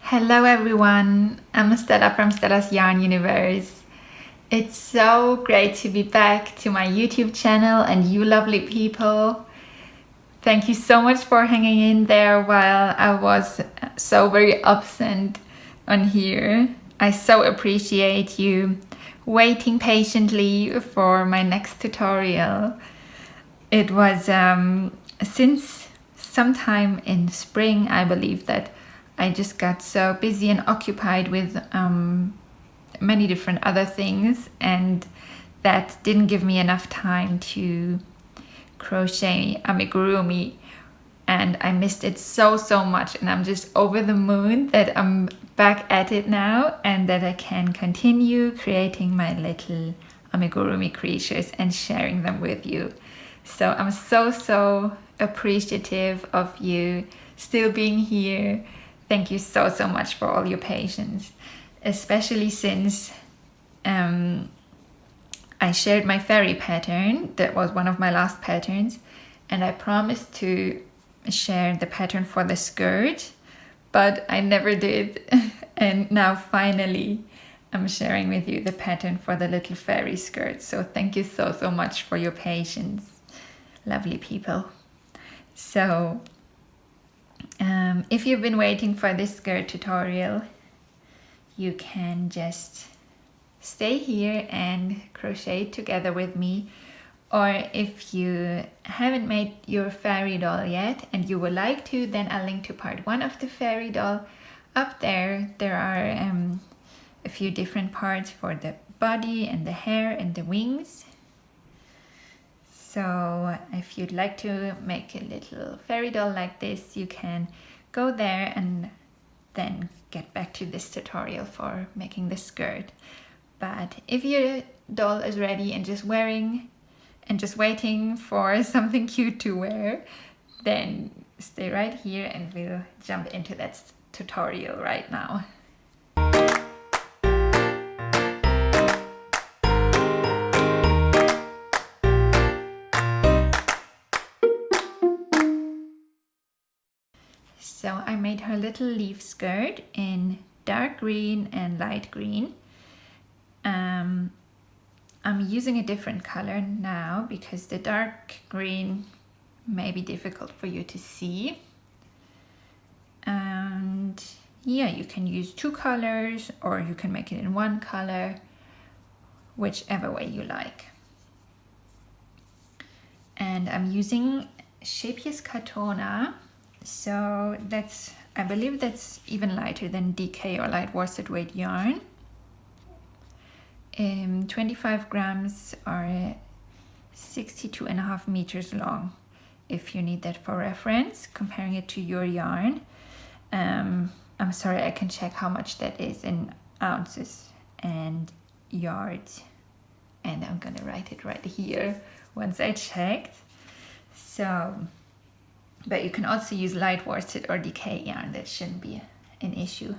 Hello everyone, I'm Stella from Stella's Yarn Universe. It's so great to be back to my YouTube channel and you lovely people. Thank you so much for hanging in there while I was so very absent on here. I so appreciate you waiting patiently for my next tutorial. It was since sometime in spring, I believe, that I just got so busy and occupied with many different other things, and that didn't give me enough time to crochet amigurumi, and I missed it so much, and I'm just over the moon that I'm back at it now and that I can continue creating my little amigurumi creatures and sharing them with you. So I'm so appreciative of you still being here. Thank you so much for all your patience, especially since I shared my fairy pattern. That was one of my last patterns, and I promised to share the pattern for the skirt, but I never did. And now finally I'm sharing with you the pattern for the little fairy skirt. So thank you so much for your patience, lovely people. So if you've been waiting for this skirt tutorial, you can just stay here and crochet together with me. Or if you haven't made your fairy doll yet and you would like to, then I'll link to part 1 of the fairy doll. Up there, there are a few different parts for the body and the hair and the wings. So if you'd like to make a little fairy doll like this, you can go there and then get back to this tutorial for making the skirt. But if your doll is ready and just wearing and just waiting for something cute to wear, then stay right here and we'll jump into that tutorial right now. So I made her little leaf skirt in dark green and light green. I'm using a different color now because the dark green may be difficult for you to see. And yeah, you can use 2 colors or you can make it in 1 color, whichever way you like. And I'm using Scheepjes Catona. So that's, I believe that's even lighter than DK or light worsted weight yarn. 25 grams are 62.5 meters long, if you need that for reference, comparing it to your yarn. I'm sorry, I can check how much that is in ounces and yards, and I'm gonna write it right here once I checked. So, but you can also use light worsted or DK yarn, that shouldn't be an issue.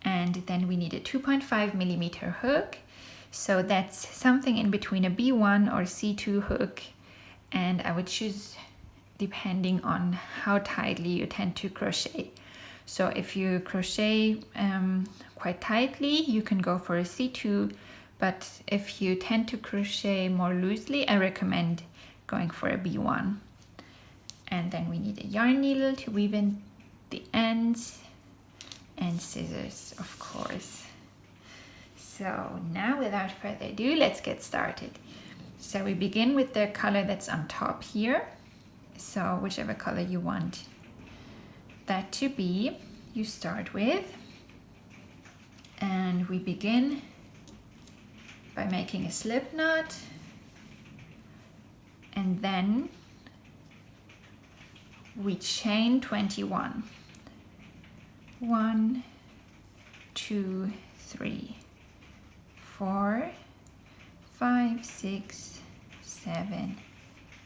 And then we need a 2.5 millimeter hook. So that's something in between a B1 or C2 hook. And I would choose depending on how tightly you tend to crochet. So if you crochet quite tightly, you can go for a C2. But if you tend to crochet more loosely, I recommend going for a B1. And then we need a yarn needle to weave in the ends, and scissors, of course. So now without further ado, let's get started. So we begin with the color that's on top here. So whichever color you want that to be, you start with. And we begin by making a slip knot, and then we chain 21. 1, 2, 3, 4, 5, 6, 7,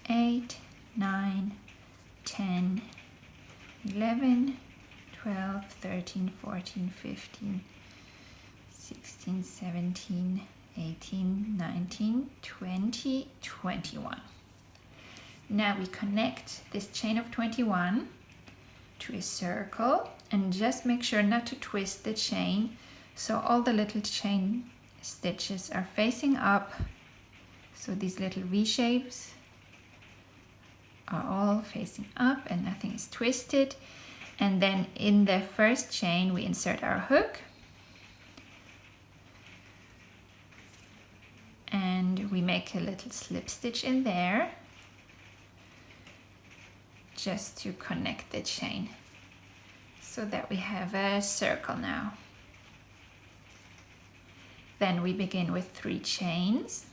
8, 9, 10, 11, 12, 13, 14, 15, 16, 17, 18, 19, 20, 21. Now we connect this chain of 21 to a circle, and just make sure not to twist the chain, so all the little chain stitches are facing up, so these little V shapes are all facing up and nothing is twisted. And then in the first chain we insert our hook and we make a little slip stitch in there just to connect the chain, so that we have a circle now. Then we begin with 3 chains,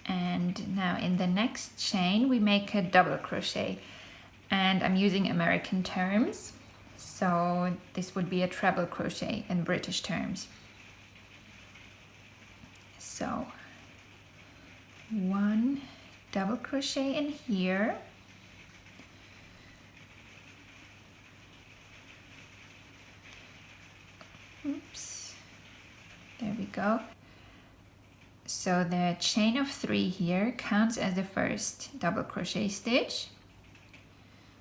and now in the next chain we make a double crochet, and I'm using American terms, so this would be a treble crochet in British terms. So 1 double crochet in here, oops, there we go. So the chain of 3 here counts as the first double crochet stitch.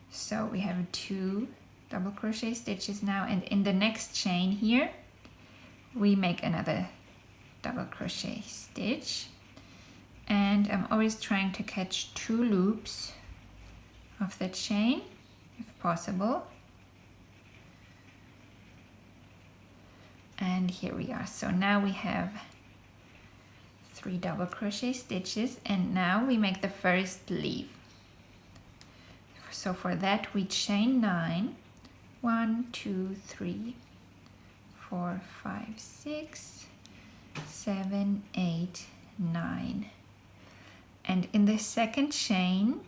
So we have 2 double crochet stitches now, and in the next chain here we make another double crochet stitch, and I'm always trying to catch 2 loops of the chain if possible. And here we are. So now we have 3 double crochet stitches, and now we make the first leaf. So for that we chain 9, 1, 2, 3, 4, 5, 6, 7, 8, 9. And in the second chain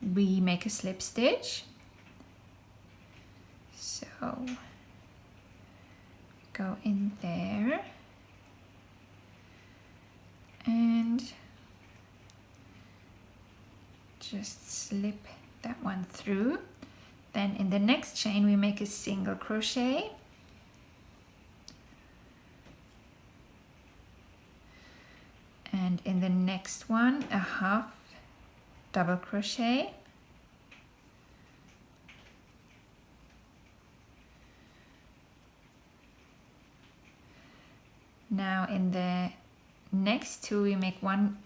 we make a slip stitch. So go in there and just slip that one through. Then in the next chain we make a single crochet, and in the next one a half double crochet, now in the next 2 we make 1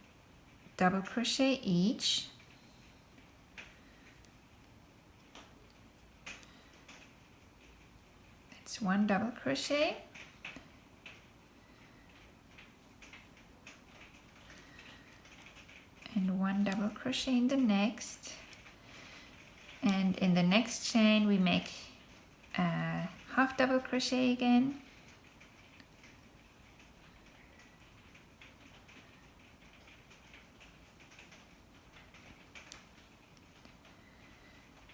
double crochet each, that's 1 double crochet, and 1 double crochet in the next, and in the next chain we make a half double crochet again,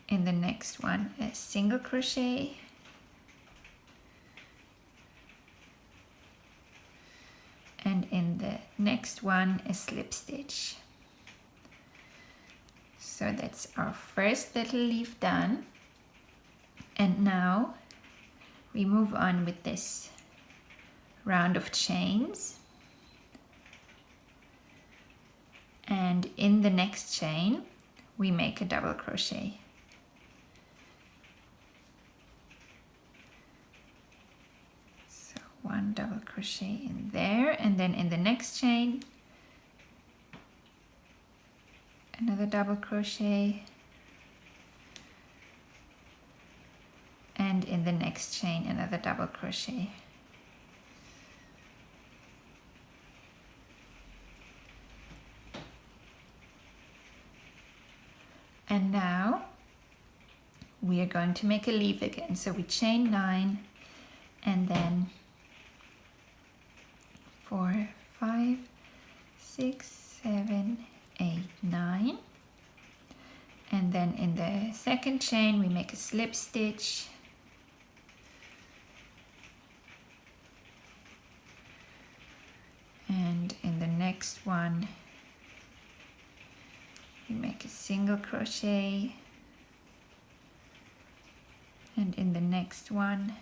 in the next one a single crochet, and in the next one a slip stitch. So that's our first little leaf done, and now we move on with this round of chains, and in the next chain we make a double crochet. So 1 double crochet in there, and then in the next chain another double crochet, and in the next chain another double crochet. And now we are going to make a leaf again. So we chain 9, and then 4, 5, 6, 7, 8, 9, and then in the second chain we make a slip stitch, and in the next one we make a single crochet, and in the next one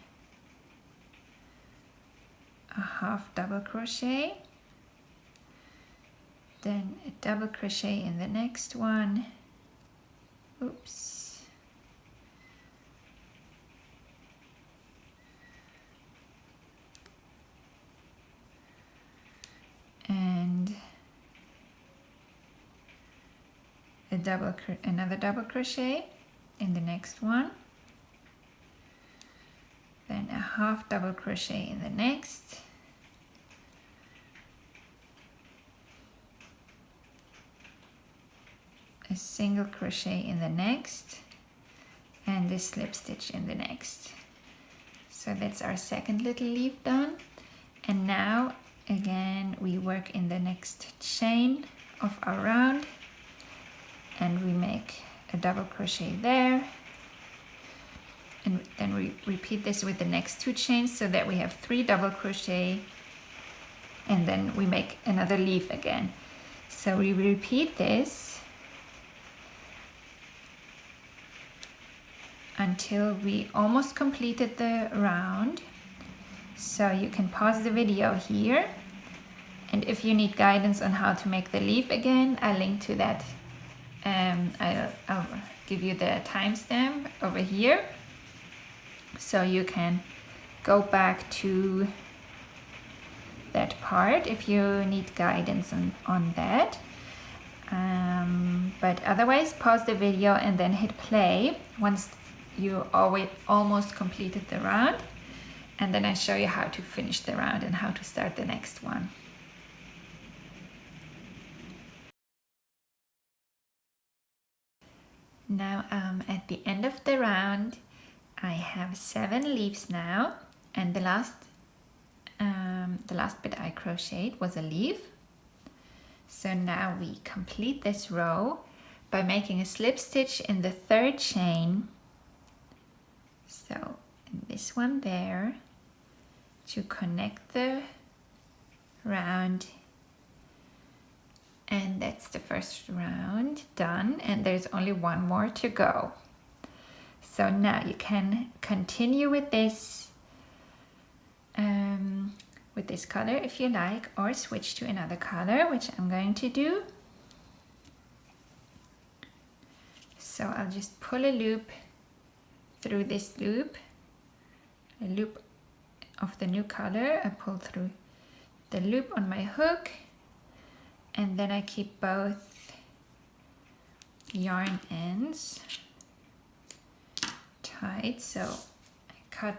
a half double crochet, then a double crochet in the next one. Oops. And another double crochet in the next one, then a half double crochet in the next, a single crochet in the next, and a slip stitch in the next. So that's our second little leaf done. And now again we work in the next chain of our round, and we make a double crochet there, and then we repeat this with the next 2 chains so that we have 3 double crochet, and then we make another leaf again. So we repeat this until we almost completed the round. So you can pause the video here, and if you need guidance on how to make the leaf again, I'll link to that. I'll give you the timestamp over here, so you can go back to that part if you need guidance on that. But otherwise, pause the video and then hit play once you almost completed the round, and then I show you how to finish the round and how to start the next one. Now at the end of the round, I have 7 leaves now, and the last bit I crocheted was a leaf. So now we complete this row by making a slip stitch in the 3rd chain. So in this one there, to connect the round. And that's the first round done, and there's only one more to go. So now you can continue with this color if you like, or switch to another color, which I'm going to do. So I'll just pull a loop through this loop, a loop of the new color. I pull through the loop on my hook, and then I keep both yarn ends tight. So I cut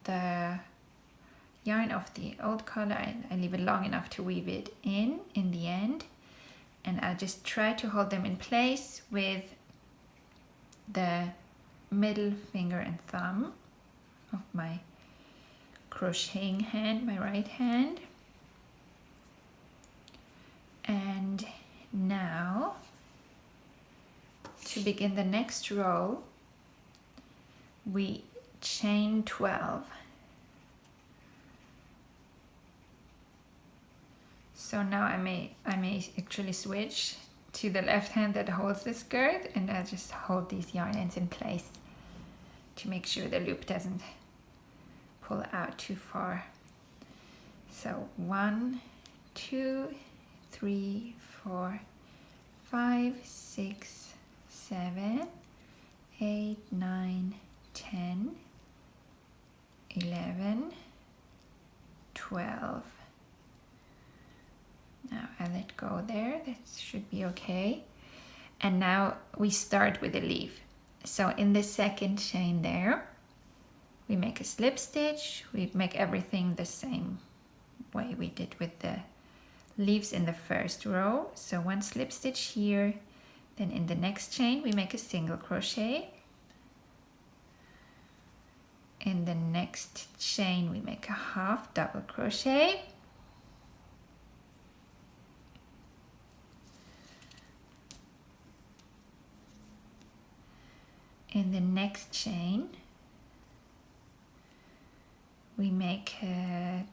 the yarn of the old color, I leave it long enough to weave it in the end, and I'll just try to hold them in place with the middle finger and thumb of my crocheting hand, my right hand. And now to begin the next row, we chain 12. So now I may actually switch to the left hand that holds the skirt, and I'll just hold these yarn ends in place to make sure the loop doesn't pull out too far. So 1, 2, 3, 4, 5, 6, 7, 8, 9, 10, 11, 12. Now I let go there, that should be okay. And now we start with a leaf. So in the second chain there, we make a slip stitch, we make everything the same way we did with the leaves in the first row. So 1 slip stitch here, then in the next chain we make a single crochet. In the next chain we make a half double crochet. In the next chain we make a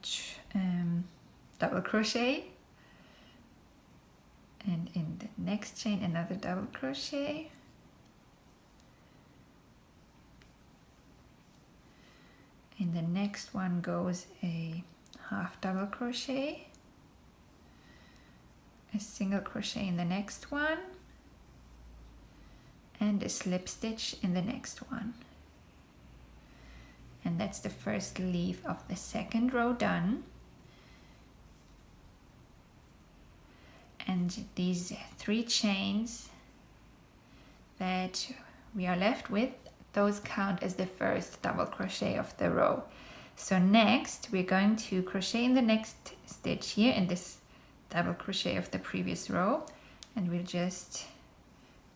double crochet, and in the next chain another double crochet, in the next one goes a half double crochet, a single crochet in the next one, and a slip stitch in the next one. And that's the first leaf of the second row done. And these 3 chains that we are left with, those count as the first double crochet of the row. So next we're going to crochet in the next stitch here in this double crochet of the previous row, and we'll just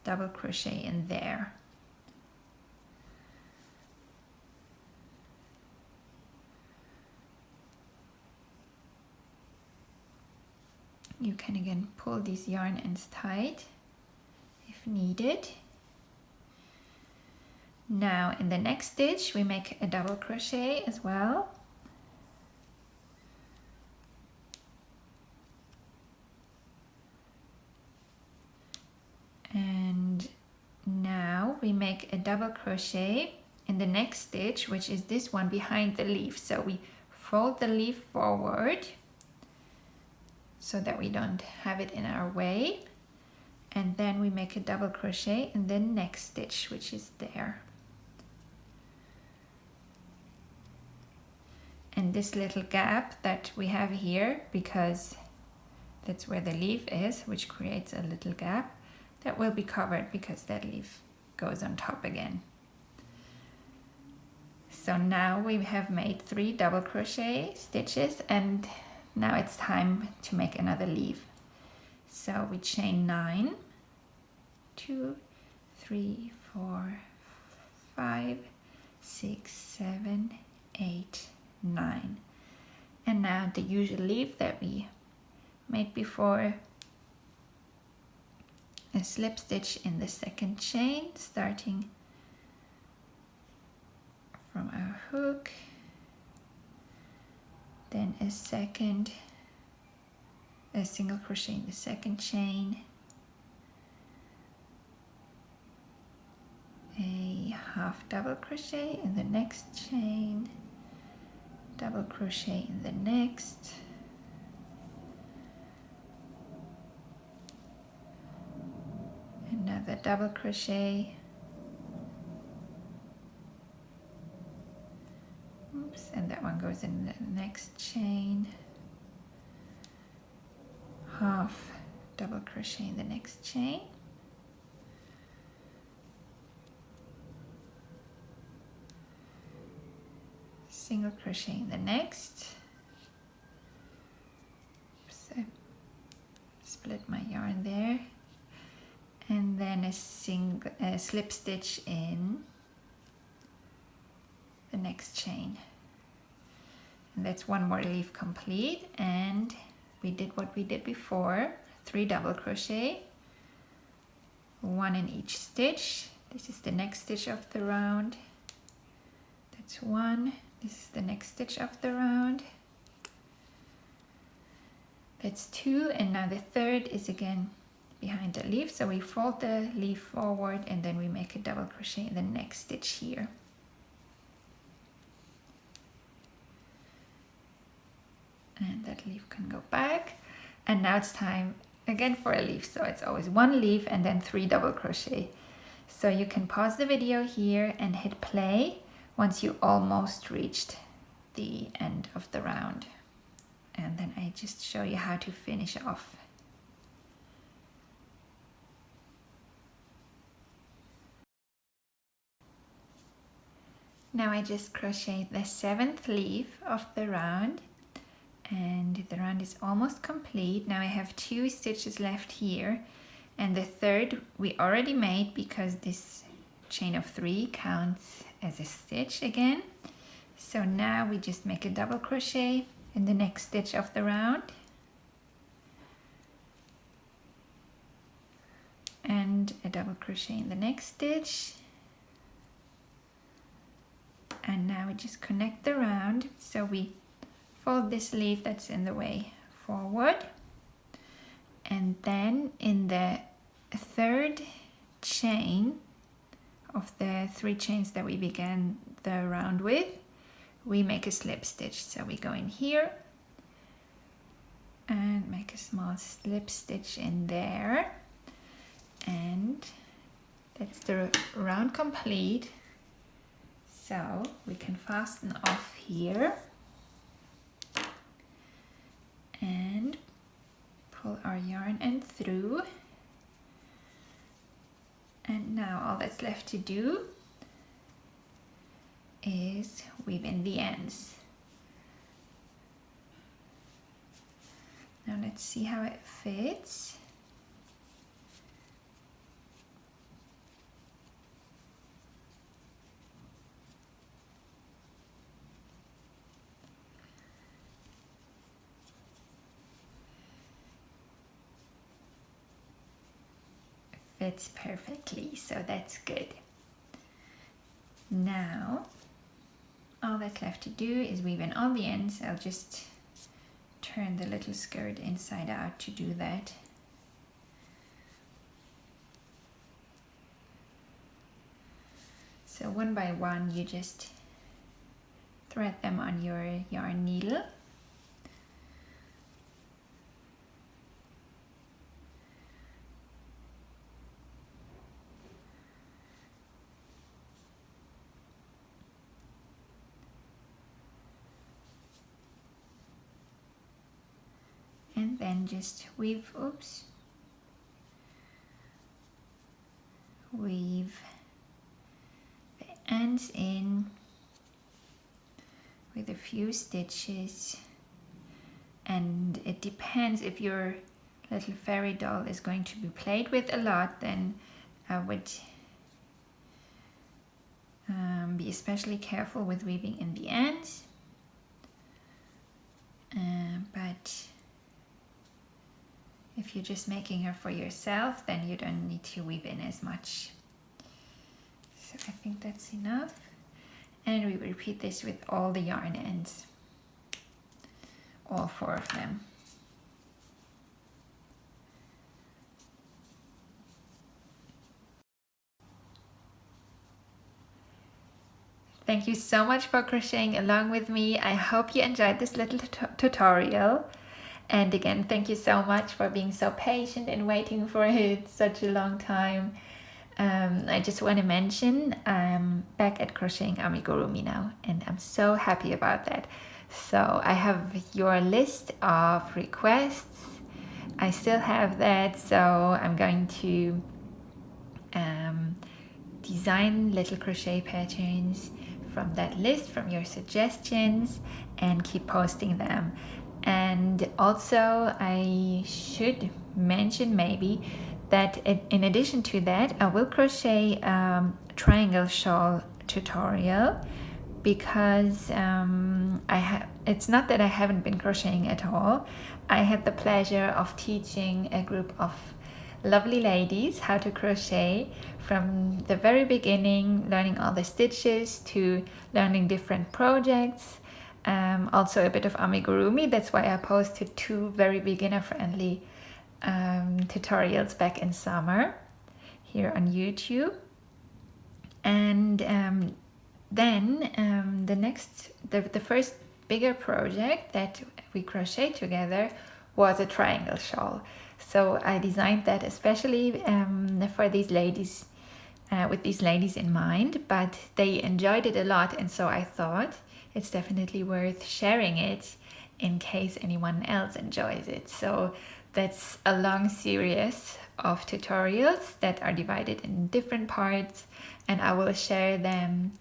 double crochet in there. You can again pull these yarn ends tight if needed. Now in the next stitch we make a double crochet as well. And now we make a double crochet in the next stitch, which is this one behind the leaf. So we fold the leaf forward so that we don't have it in our way, and then we make a double crochet in the next stitch, which is there. And this little gap that we have here, because that's where the leaf is, which creates a little gap, that will be covered because that leaf goes on top again. So now we have made 3 double crochet stitches, and now it's time to make another leaf. So we chain 9, 2, 3, 4, 5, 6, 7, 8, 9. And now the usual leaf that we made before, a slip stitch in the second chain, starting from our hook, then a single crochet in the second chain, a half double crochet in the next chain, double crochet in the next, another double crochet, oops, and that one goes in the next chain, half double crochet in the next chain, single crochet in the next. Oops, I split my yarn there, and then a slip stitch in the next chain, and that's one more leaf complete. And we did what we did before, 3 double crochet, 1 in each stitch. This is the next stitch of the round, that's 1. This is the next stitch of the round, that's 2. And now the third is again behind the leaf, so we fold the leaf forward and then we make a double crochet in the next stitch here. And that leaf can go back, and now it's time again for a leaf. So it's always 1 leaf and then 3 double crochet. So you can pause the video here and hit play once you almost reached the end of the round, and then I just show you how to finish off. Now I just crocheted the 7th leaf of the round, and the round is almost complete. Now I have 2 stitches left here, and the third we already made because this chain of 3 counts as a stitch again. So now we just make a double crochet in the next stitch of the round, and a double crochet in the next stitch, and now we just connect the round. So we fold this leaf that's in the way forward, and then in the third chain of the 3 chains that we began the round with, we make a slip stitch. So we go in here and make a small slip stitch in there, and that's the round complete. So we can fasten off here and pull our yarn end through. And now all that's left to do is weave in the ends. Now let's see how it fits. Fits perfectly, so that's good. Now all that's left to do is weave in all the ends. I'll just turn the little skirt inside out to do that. So one by one you just thread them on your yarn needle. And then just weave, weave the ends in with a few stitches, and it depends if your little fairy doll is going to be played with a lot, then I would be especially careful with weaving in the ends, but if you're just making her for yourself, then you don't need to weave in as much. So I think that's enough. And we repeat this with all the yarn ends, all 4 of them. Thank you so much for crocheting along with me. I hope you enjoyed this little tutorial. And again, thank you so much for being so patient and waiting for it such a long time. I just want to mention I'm back at Crocheting Amigurumi now, and I'm so happy about that. So I have your list of requests. I still have that, so I'm going to design little crochet patterns from that list, from your suggestions, and keep posting them. And also I should mention maybe that in addition to that, I will crochet triangle shawl tutorial, because it's not that I haven't been crocheting at all. I had the pleasure of teaching a group of lovely ladies how to crochet from the very beginning, learning all the stitches to learning different projects. Also a bit of amigurumi. That's why I posted 2 very beginner friendly tutorials back in summer here on YouTube. And then the first bigger project that we crocheted together was a triangle shawl. So I designed that especially for these ladies, with these ladies in mind, but they enjoyed it a lot, and so I thought it's definitely worth sharing it in case anyone else enjoys it. So that's a long series of tutorials that are divided in different parts, and I will share them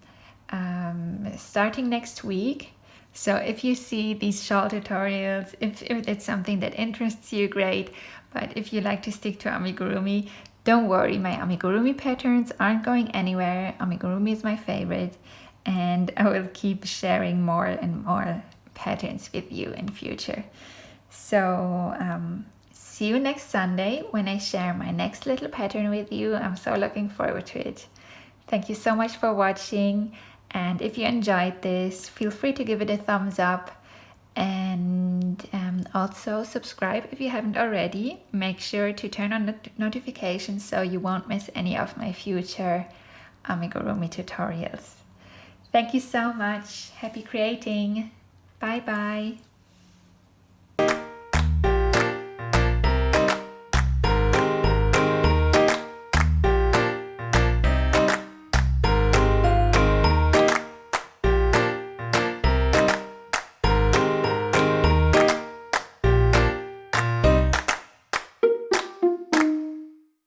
starting next week. So if you see these shawl tutorials, if it's something that interests you, great. But if you like to stick to amigurumi, don't worry, my amigurumi patterns aren't going anywhere. Amigurumi is my favorite, and I will keep sharing more and more patterns with you in future. So see you next Sunday when I share my next little pattern with you. I'm so looking forward to it. Thank you so much for watching, and if you enjoyed this, feel free to give it a thumbs up, and also subscribe if you haven't already. Make sure to turn on the notifications so you won't miss any of my future amigurumi tutorials. Thank you so much. Happy creating. Bye bye.